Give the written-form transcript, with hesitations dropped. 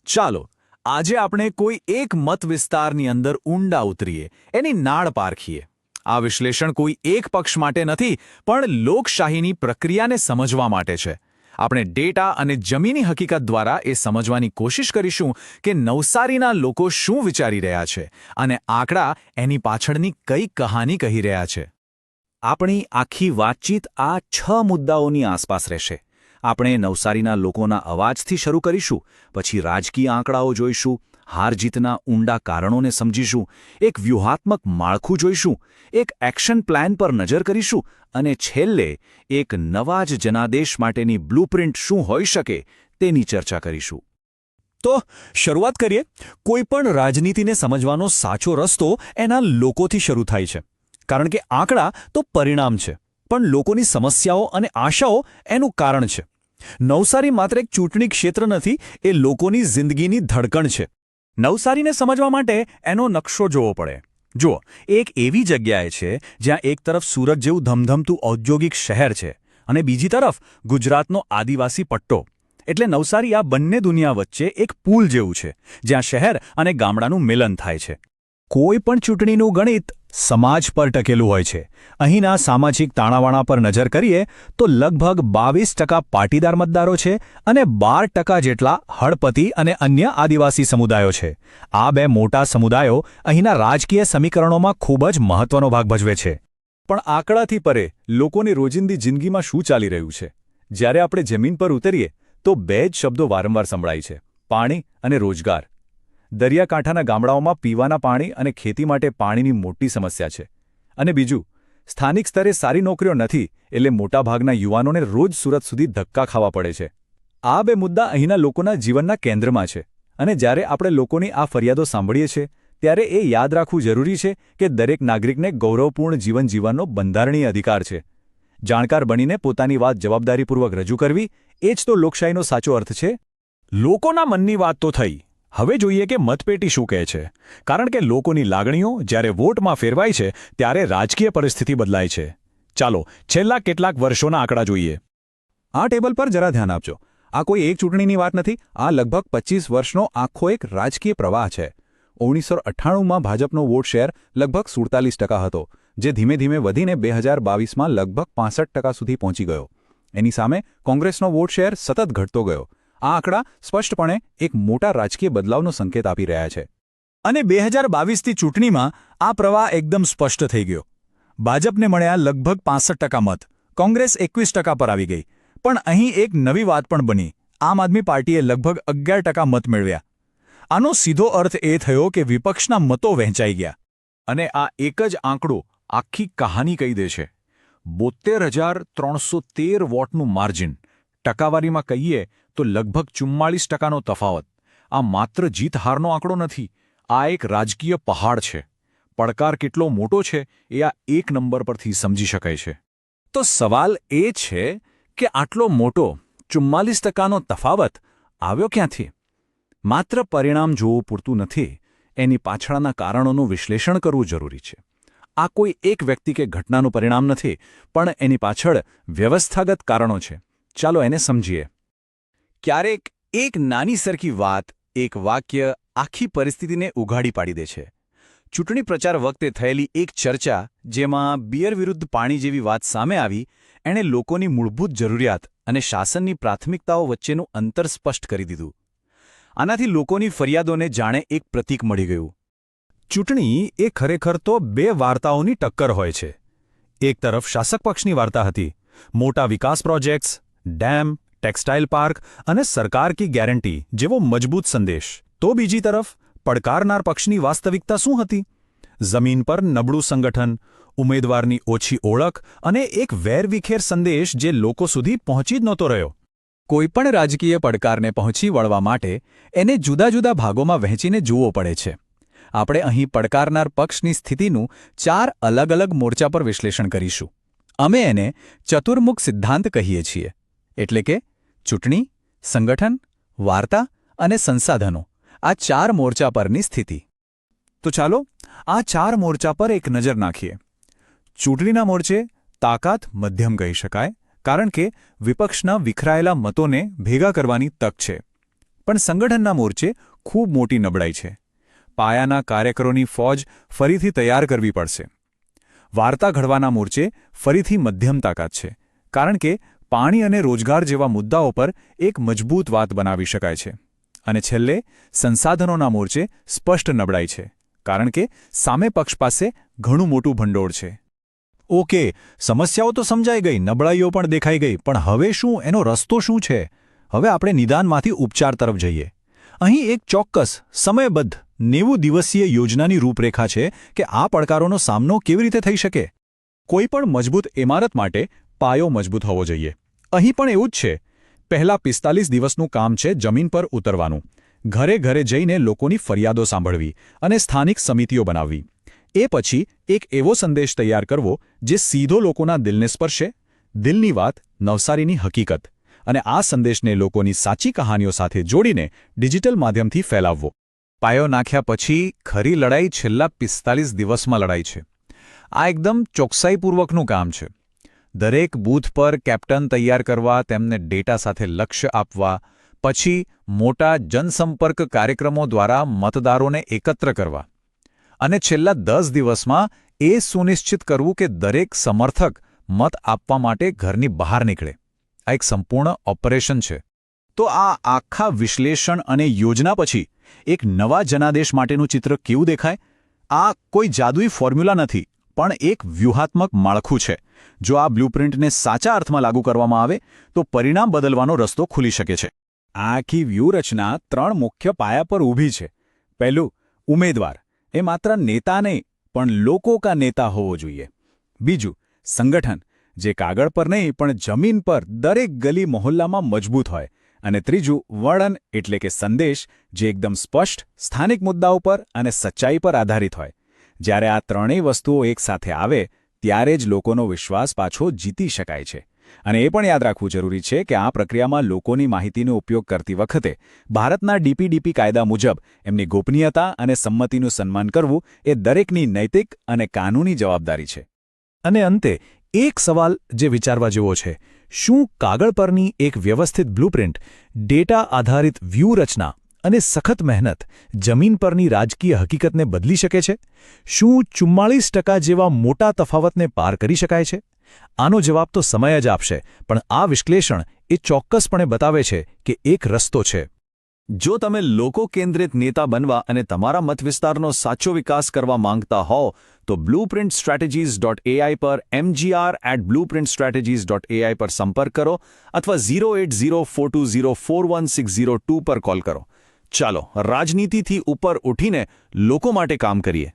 ચાલો આજે આપણે કોઈ એક મત વિસ્તારની અંદર ઊંડા ઉતરીએ, એની નાળ પારખીએ. આ વિશ્લેષણ કોઈ એક પક્ષ માટે નથી, પણ લોકશાહીની પ્રક્રિયાને સમજવા માટે છે. આપણે ડેટા અને જમીની હકીકત દ્વારા એ સમજવાની કોશિશ કરીશું કે નવસારીના લોકો શું વિચારી રહ્યા છે અને આંકડા એની પાછળની કઈ કહાની કહી રહ્યા છે. આપણી આખી વાતચીત આ 6 મુદ્દાઓની આસપાસ રહેશે. આપણે નવસારીના લોકોના અવાજથી શરૂ કરીશું, પછી રાજકીય આંકડાઓ જોઈશું, હાર-જીતના ઊંડા કારણોને સમજીશું, એક વ્યૂહાત્મક માળખું જોઈશું, એક એક્શન પ્લાન પર નજર કરીશું અને છેલ્લે એક નવા જ જનાદેશ માટેની બ્લુપ્રિન્ટ શું હોઈ શકે તેની ચર્ચા કરીશું. તો શરૂઆત કરીએ. કોઈપણ રાજનીતિને સમજવાનો સાચો રસ્તો એના લોકોથી શરૂ થાય છે, કારણ કે આંકડા તો પરિણામ છે, પણ લોકોની સમસ્યાઓ અને આશાઓ એનું કારણ છે. નવસારી માત્ર એક ચૂંટણી ક્ષેત્ર નથી, એ લોકોની જિંદગીની ધડકણ છે. નવસારીને સમજવા માટે એનો નકશો જોવો પડે. જુઓ, એક એવી જગ્યાએ છે જ્યાં એક તરફ સુરત જેવું ધમધમતું ઔદ્યોગિક શહેર છે અને બીજી તરફ ગુજરાતનો આદિવાસી પટ્ટો. એટલે નવસારી આ બંને દુનિયા વચ્ચે એક પુલ જેવું છે, જ્યાં શહેર અને ગામડાનું મિલન થાય છે. કોઈ પણ ચૂંટણીનું ગણિત સમાજ પર ટકેલું હોય છે. અહીંના સામાજિક તાણાવાણા પર નજર કરીએ તો લગભગ 22% પાટીદાર મતદારો છે અને 12% જેટલા હળપતિ અને અન્ય આદિવાસી સમુદાયો છે. આ બે મોટા સમુદાયો અહીંના રાજકીય સમીકરણોમાં ખૂબ જ મહત્વનો ભાગ ભજવે છે. પણ આંકડાથી પરે લોકોની રોજિંદી જિંદગીમાં શું ચાલી રહ્યું છે? જ્યારે આપણે જમીન પર ઉતરીએ તો 2 જ શબ્દો વારંવાર સંભળાય છે: પાણી અને રોજગાર. દરિયાકાંઠાના ગામડાઓમાં પીવાના પાણી અને ખેતી માટે પાણીની મોટી સમસ્યા છે. અને બીજું, સ્થાનિક સ્તરે સારી નોકરીઓ નથી, એટલે મોટાભાગના યુવાનોને રોજ સુરત સુધી ધક્કા ખાવા પડે છે. આ બે મુદ્દા અહીંના લોકોના જીવનના કેન્દ્રમાં છે. અને જ્યારે આપણે લોકોની આ ફરિયાદો સાંભળીએ છીએ, ત્યારે એ યાદ રાખવું જરૂરી છે કે દરેક નાગરિકને ગૌરવપૂર્ણ જીવન જીવવાનો બંધારણીય અધિકાર છે. જાણકાર બનીને પોતાની વાત જવાબદારીપૂર્વક રજૂ કરવી, એ જ તો લોકશાહીનો સાચો અર્થ છે. લોકોના મનની વાત તો થઈ. હવે જોઈએ કે મતપેટી શું કહે છે, કારણ કે લોકોની લાગણીઓ જ્યારે વોટમાં ફેરવાય છે ત્યારે રાજકીય પરિસ્થિતિ બદલાય છે. ચાલો છેલ્લા કેટલાક વર્ષોના આંકડા જોઈએ. આ ટેબલ પર જરા ધ્યાન આપજો. આ કોઈ એક ચૂંટણીની વાત નથી, આ લગભગ 25 વર્ષનો આખો એક રાજકીય પ્રવાહ છે. 1998માં ભાજપનો વોટ શેર લગભગ 47% હતો, જે ધીમે ધીમે વધીને 2022માં લગભગ 65% સુધી પહોંચી ગયો. એની સામે કોંગ્રેસનો વોટ શેર સતત ઘટતો ગયો. આ આંકડા સ્પષ્ટપણે એક મોટા રાજકીય બદલાવનો સંકેત આપી રહ્યા છે. અને 2022ની ચૂંટણીમાં આ પ્રવાહ એકદમ સ્પષ્ટ થઈ ગયો. ભાજપને મળ્યા લગભગ 65% મત, કોંગ્રેસ 21% પર આવી ગઈ. પણ અહીં એક નવી વાત પણ બની. આમ આદમી પાર્ટીએ લગભગ 11% મત મેળવ્યા. આનો સીધો અર્થ એ થયો કે વિપક્ષના મતો વહેંચાઈ ગયા. અને આ એક જ આંકડો આખી કહાની કહી દે છે. 72,313 વોટનું માર્જિન. ટકાવારીમાં કહીએ તો લગભગ 44%નો તફાવત. આ માત્ર જીત-હારનો આંકડો નથી, આ એક રાજકીય પહાડ છે. પડકાર કેટલો મોટો છે એ આ એક નંબર પરથી સમજી શકાય છે. તો સવાલ એ છે કે આટલો મોટો 44%નો તફાવત આવ્યો ક્યાંથી? માત્ર પરિણામ જોવું પૂરતું નથી, એની પાછળના કારણોનું વિશ્લેષણ કરવું જરૂરી છે. આ કોઈ એક વ્યક્તિ કે ઘટનાનું પરિણામ નથી, પણ એની પાછળ વ્યવસ્થાગત કારણો છે. ચાલો એને સમજીએ. ક્યારેક એક નાની સરખી વાત, એક વાક્ય આખી પરિસ્થિતિને ઉઘાડી પાડી દે છે. ચૂંટણી પ્રચાર વખતે થયેલી એક ચર્ચા, જેમાં બિયર વિરુદ્ધ પાણી જેવી વાત સામે આવી, એણે લોકોની મૂળભૂત જરૂરિયાત અને શાસનની પ્રાથમિકતાઓ વચ્ચેનું અંતર સ્પષ્ટ કરી દીધું. આનાથી લોકોની ફરિયાદોને જાણે એક પ્રતીક મળી ગયું. ચૂંટણી એ ખરેખર તો 2 વાર્તાઓની ટક્કર હોય છે. એક તરફ શાસક પક્ષની વાર્તા હતી: મોટા વિકાસ પ્રોજેક્ટ્સ, ડેમ, ટેક્સટાઇલ પાર્ક અને સરકાર કી ગેરંટી જેવો મજબૂત સંદેશ. તો બીજી તરફ પડકારનાર પક્ષની વાસ્તવિકતા શું હતી? જમીન પર નબળું સંગઠન, ઉમેદવારની ઓછી ઓળખ અને એક વેરવિખેર સંદેશ જે લોકો સુધી પહોંચી જ નહોતો રહ્યો. કોઈપણ રાજકીય પડકારને પહોંચી વળવા માટે એને જુદા જુદા ભાગોમાં વહેંચીને જોવો પડે છે. આપણે અહીં પડકારનાર પક્ષની સ્થિતિનું 4 અલગ અલગ મોરચા પર વિશ્લેષણ કરીશું. અમે એને ચતુર્મુખ સિદ્ધાંત કહીએ છીએ. એટલે કે ચૂંટણી, સંગઠન, વાર્તા અને સંસાધનો, આ 4 મોરચા પરની સ્થિતિ. તો ચાલો આ 4 મોરચા પર એક નજર નાખીએ. ચૂંટણીના મોરચે તાકાત મધ્યમ કહી શકાય, કારણ કે વિપક્ષના વિખરાયેલા મતોને ભેગા કરવાની તક છે. પણ સંગઠનના મોરચે ખૂબ મોટી નબળાઈ છે. પાયાના કાર્યકરોની ફોજ ફરીથી તૈયાર કરવી પડશે. વાર્તા ઘડવાના મોરચે ફરીથી મધ્યમ તાકાત છે, કારણ કે પાણી અને રોજગાર જેવા મુદ્દાઓ પર એક મજબૂત વાત બનાવી શકાય છે. અને છેલ્લે સંસાધનોના મોરચે સ્પષ્ટ નબળાઈ છે, કારણ કે સામે પક્ષ પાસે ઘણું મોટું ભંડોળ છે. ઓકે, સમસ્યાઓ તો સમજાઈ ગઈ, નબળાઈઓ પણ દેખાઈ ગઈ, પણ હવે શું, એનો રસ્તો શું છે? હવે આપણે નિદાનમાંથી ઉપચાર તરફ જઈએ. અહીં એક ચોક્કસ, સમયબદ્ધ 90 દિવસીય યોજનાની રૂપરેખા છે કે આ પડકારોનો સામનો કેવી રીતે થઈ શકે. કોઈપણ મજબૂત ઇમારત માટે પાયો મજબૂત હોવો જોઈએ. અહીં પણ એવું જ છે. પહેલા 45 દિવસનું કામ છે જમીન પર ઉતરવાનું, ઘરે ઘરે જઈને લોકોની ફરિયાદો સાંભળવી અને સ્થાનિક સમિતિઓ બનાવવી. એ પછી એક એવો સંદેશ તૈયાર કરવો જે સીધો લોકોના દિલને સ્પર્શે, દિલની વાત, નવસારીની હકીકત, અને આ સંદેશને લોકોની સાચી કહાનીઓ સાથે જોડીને ડિજિટલ માધ્યમથી ફેલાવવો. પાયો નાખ્યા પછી ખરી લડાઈ છેલ્લા 45 દિવસમાં લડાઈ છે. આ એકદમ ચોકસાઈપૂર્વકનું કામ છે. દરેક બૂથ પર કેપ્ટન તૈયાર કરવા, તેમને ડેટા સાથે લક્ષ્ય આપવા, પછી મોટા જનસંપર્ક કાર્યક્રમો દ્વારા મતદારોને એકત્ર કરવા, અને છેલ્લા 10 દિવસમાં એ સુનિશ્ચિત કરવું કે દરેક સમર્થક મત આપવા માટે ઘરની બહાર નીકળે. આ એક સંપૂર્ણ ઓપરેશન છે. તો આ આખા વિશ્લેષણ અને યોજના પછી એક નવા જનાદેશ માટેનું ચિત્ર કેવું દેખાય? આ કોઈ જાદુઈ ફોર્મ્યુલા નથી, પણ એક વ્યૂહાત્મક માળખું છે. જો આ બ્લુપ્રિન્ટને સાચા અર્થમાં લાગુ કરવામાં આવે તો પરિણામ બદલવાનો રસ્તો ખુલી શકે છે. આ આખી વ્યૂહરચના 3 મુખ્ય પાયા પર ઊભી છે. પહેલું, ઉમેદવાર. એ માત્ર નેતા નહીં, પણ લોકો કા નેતા હોવો જોઈએ. બીજું, સંગઠન, જે કાગળ પર નહીં પણ જમીન પર દરેક ગલી મહોલ્લામાં મજબૂત હોય. અને ત્રીજું, વળન, એટલે કે સંદેશ, જે એકદમ સ્પષ્ટ, સ્થાનિક મુદ્દાઓ પર અને સચ્ચાઈ પર આધારિત હોય. જ્યારે આ ત્રણેય વસ્તુઓ એકસાથે આવે ત્યારે જ લોકોનો વિશ્વાસ પાછો જીતી શકાય છે. અને એ પણ યાદ રાખવું જરૂરી છે કે આ પ્રક્રિયામાં લોકોની માહિતીનો ઉપયોગ કરતી વખતે ભારતના DPDP કાયદા મુજબ એમની ગોપનીયતા અને સંમતિનું સન્માન કરવું એ દરેકની નૈતિક અને કાનૂની જવાબદારી છે. અને અંતે એક સવાલ જે વિચારવા જેવો છે, શું કાગળ પરની એક વ્યવસ્થિત બ્લુપ્રિન્ટ, ડેટા આધારિત વ્યૂહરચના અને સખત મહેનત જમીન પરની રાજકીય હકીકતને બદલી શકે છે? શું 44% જેવા મોટા તફાવતને પાર કરી શકાય છે? આનો જવાબ તો સમય જ આપશે, પણ આ વિશ્લેષણ એ ચોક્કસપણે બતાવે છે કે એક રસ્તો છે. જો તમે લોકો કેન્દ્રિત નેતા બનવા અને તમારા મતવિસ્તારનો સાચો વિકાસ કરવા માંગતા હો તો blueprintstrategies.ai પર mgr@blueprintstrategies.ai પર સંપર્ક કરો અથવા 08042041602 પર કોલ કરો. ચાલો રાજનીતિથી ઉપર ઉઠીને લોકો માટે કામ કરીએ.